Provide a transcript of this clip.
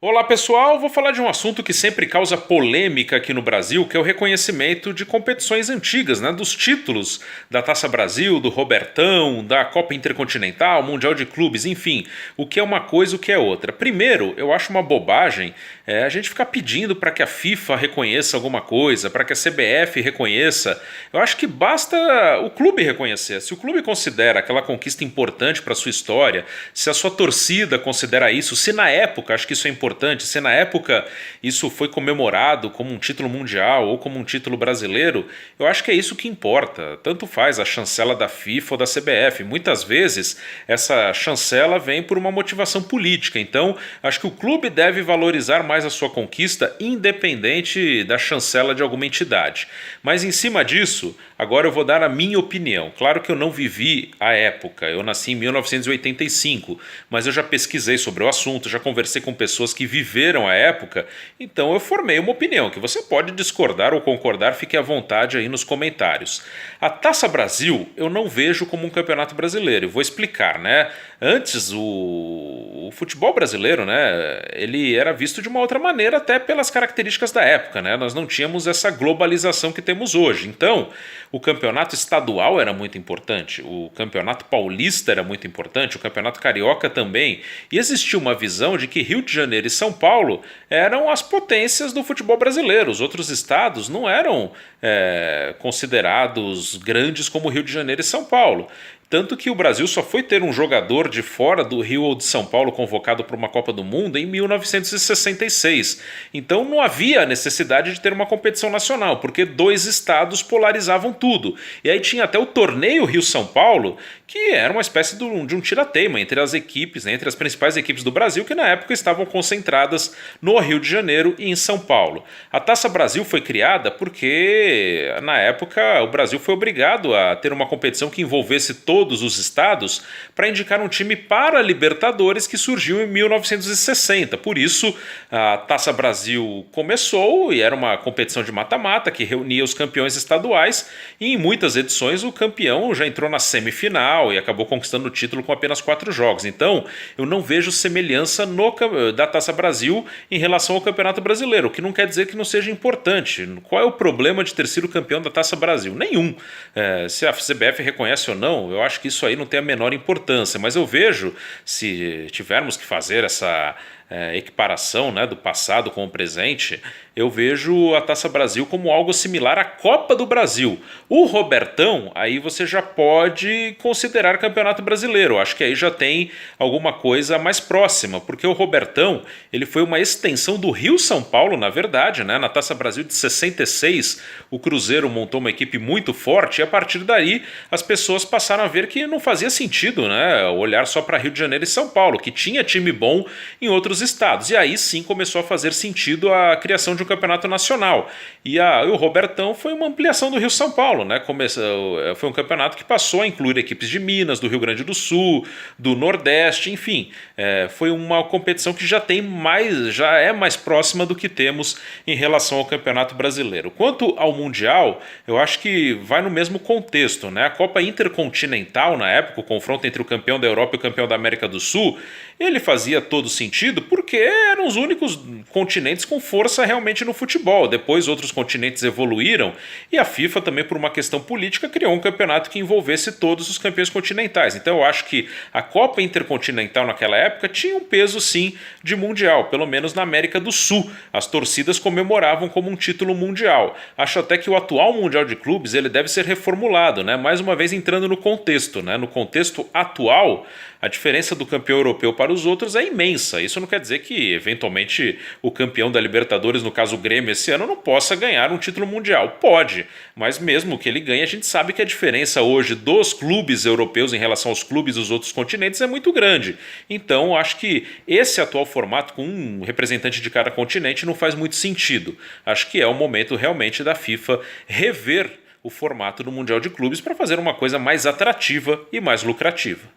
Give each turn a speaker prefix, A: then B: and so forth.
A: Olá pessoal, vou falar de um assunto que sempre causa polêmica aqui no Brasil, que é o reconhecimento de competições antigas, né? Dos títulos da Taça Brasil, do Robertão, da Copa Intercontinental, Mundial de Clubes, enfim, o que é uma coisa, o que é outra. Primeiro, eu acho uma bobagem a gente ficar pedindo para que a FIFA reconheça alguma coisa, para que a CBF reconheça. Eu acho que basta o clube reconhecer. Se o clube considera aquela conquista importante para a sua história, se a sua torcida considera isso, se na época, acho que isso é importante, se na época isso foi comemorado como um título mundial ou como um título brasileiro, eu acho que é isso que importa. Tanto faz a chancela da FIFA ou da CBF. Muitas vezes essa chancela vem por uma motivação política. Então, acho que o clube deve valorizar mais a sua conquista, independente da chancela de alguma entidade. Mas em cima disso, agora eu vou dar a minha opinião. Claro que eu não vivi a época, eu nasci em 1985, mas eu já pesquisei sobre o assunto, já conversei com pessoas que viveram a época, então eu formei uma opinião, que você pode discordar ou concordar, fique à vontade aí nos comentários. A Taça Brasil eu não vejo como um campeonato brasileiro, eu vou explicar, né? Antes o futebol brasileiro, né, ele era visto de uma outra maneira, até pelas características da época, né? Nós não tínhamos essa globalização que temos hoje. Então, o campeonato estadual era muito importante, o campeonato paulista era muito importante, o campeonato carioca também. E existia uma visão de que Rio de Janeiro e São Paulo eram as potências do futebol brasileiro. Os outros estados não eram considerados grandes como Rio de Janeiro e São Paulo. Tanto que o Brasil só foi ter um jogador de fora do Rio ou de São Paulo convocado para uma Copa do Mundo em 1966. Então não havia necessidade de ter uma competição nacional, porque dois estados polarizavam tudo. E aí tinha até o torneio Rio-São Paulo, que era uma espécie de um tirateima entre as equipes, né, entre as principais equipes do Brasil, que na época estavam concentradas no Rio de Janeiro e em São Paulo. A Taça Brasil foi criada porque, na época, o Brasil foi obrigado a ter uma competição que envolvesse todos os estados para indicar um time para a Libertadores que surgiu em 1960. Por isso, a Taça Brasil começou e era uma competição de mata-mata que reunia os campeões estaduais e em muitas edições o campeão já entrou na semifinal e acabou conquistando o título com apenas 4 jogos. Então, eu não vejo semelhança da Taça Brasil em relação ao Campeonato Brasileiro, o que não quer dizer que não seja importante. Qual é o problema de ter sido campeão da Taça Brasil? Nenhum. Se a CBF reconhece ou não, eu acho que isso aí não tem a menor importância, mas eu vejo, se tivermos que fazer essa equiparação, né, do passado com o presente, eu vejo a Taça Brasil como algo similar à Copa do Brasil. O Robertão, aí você já pode considerar Campeonato Brasileiro. Acho que aí já tem alguma coisa mais próxima, porque o Robertão ele foi uma extensão do Rio-São Paulo, na verdade, né? Na Taça Brasil de 66, o Cruzeiro montou uma equipe muito forte e a partir daí as pessoas passaram a ver que não fazia sentido, né, olhar só para Rio de Janeiro e São Paulo, que tinha time bom em outros estados. E aí sim começou a fazer sentido a criação de um campeonato nacional. E o Robertão foi uma ampliação do Rio-São Paulo, né? Foi um campeonato que passou a incluir equipes de Minas, do Rio Grande do Sul, do Nordeste, enfim. Foi uma competição que já é mais próxima do que temos em relação ao Campeonato Brasileiro. Quanto ao Mundial, eu acho que vai no mesmo contexto, né? A Copa Intercontinental, na época, o confronto entre o campeão da Europa e o campeão da América do Sul, ele fazia todo sentido porque eram os únicos continentes com força realmente no futebol. Depois outros continentes evoluíram e a FIFA também, por uma questão política, criou um campeonato que envolvesse todos os campeões continentais. Então eu acho que a Copa Intercontinental naquela época tinha um peso sim de mundial, pelo menos na América do Sul. As torcidas comemoravam como um título mundial. Acho até que o atual Mundial de Clubes ele deve ser reformulado, né? Mais uma vez entrando no contexto, né? No contexto atual, a diferença do campeão europeu para os outros é imensa. Isso não quer dizer que, eventualmente, o campeão da Libertadores, no caso o Grêmio, esse ano não possa ganhar um título mundial. Pode, mas mesmo que ele ganhe, a gente sabe que a diferença hoje dos clubes europeus em relação aos clubes dos outros continentes é muito grande. Então, acho que esse atual formato com um representante de cada continente não faz muito sentido. Acho que é o momento realmente da FIFA rever o formato do Mundial de Clubes para fazer uma coisa mais atrativa e mais lucrativa.